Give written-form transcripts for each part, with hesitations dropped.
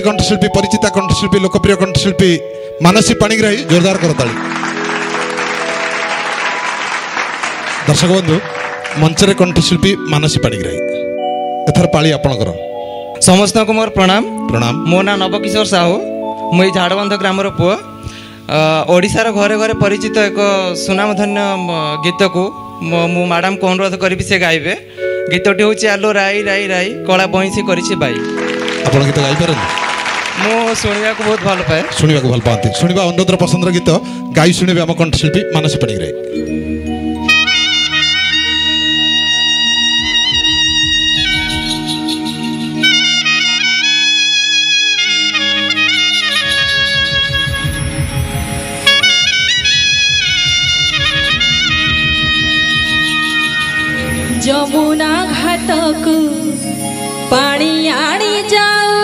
कंठशिल्पी परिचिता कंठशिल्पी लोकप्रिय कंठशिल्पी मानसी पाणिग्राही जोरदार करताली। दर्शक बंधु मंचरे कंठशिल्पी मानसी पाणिग्राही एथर पाली आपणकर समस्त को मोर प्रणाम। प्रणाम। मो ना नवकिशोर साहू मुई झाड़बंध ग्रामर पुआ ओडिशार घरे घरे परिचित एक सुनामधन्य गीत को मु मैडम को अनुरोध करी से गाइबे। गीतटी हूँ आलो राई राई राई कला बइसी करिछि बाई। आपण गीत गाई पारन? मु सुनिया को बहुत भल पाए। सुनिया को भल पाते सुनिबा अनुरोधर पसंदर गीत गाई शुणिबे आम कंठशिल्पी मानसी पाणिग्राही। जमुना घाटक पानी आनी जाओ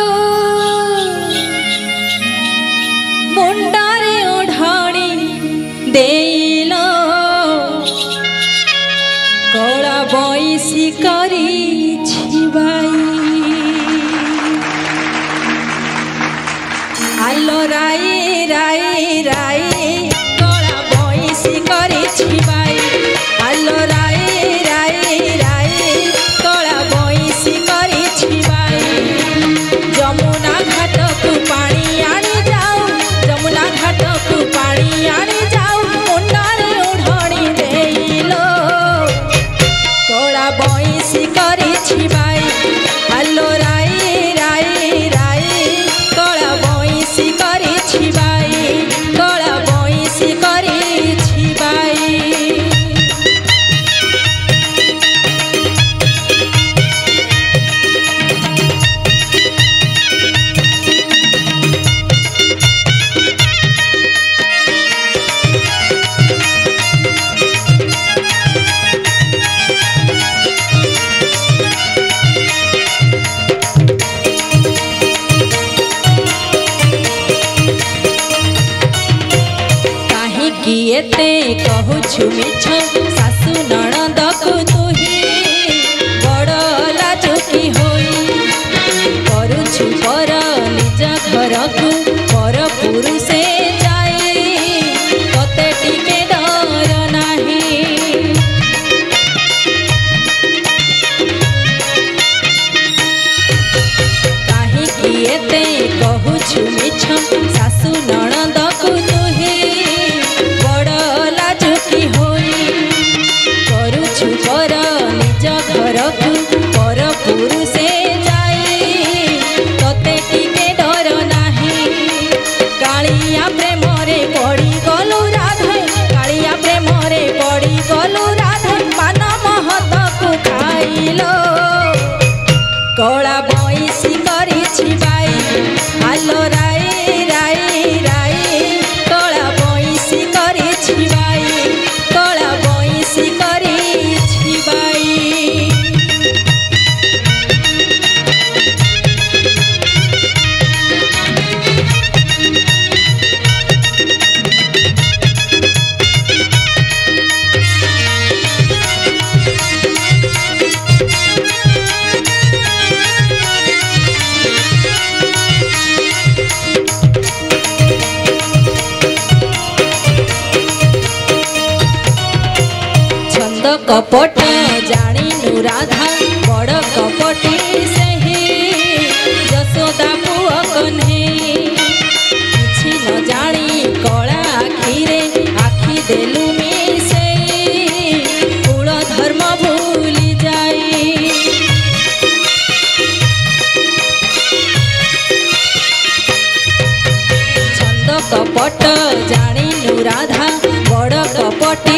मुंडारे ओढ़ाणी देलो कला बइसी करी छिबाई आलो राई राई राई कला बइसी करी छिबाई आलो राई किएते कहूछु मिछ सासु नणंद को तुही बड़ लाजुकी होई करूछु पर निज घर को पर पुरुषे जाई तते टिके डर नाही काहे किएते कहूछु मिछ सासु नणंद को तुही पर पुरुषे जाई तते टिके डर नाही कालिया प्रेम रे पड़ी गलु राधा कालिया प्रेम रे पड़ी गलु राधा पान महत को खाइलो कला बइसी करी छिबाई आलो राई राई राई कला बइसी करी छिबाई कला बइसी करी छिबाई। कपट जानी राधा बड़ कपटी सही यशोदा पुआ कन्हे किछि न जानी कला आखिरे आखि देलु मिसे कुल धर्म भूली जाई छंद कपट जानी राधा बड़ कपटी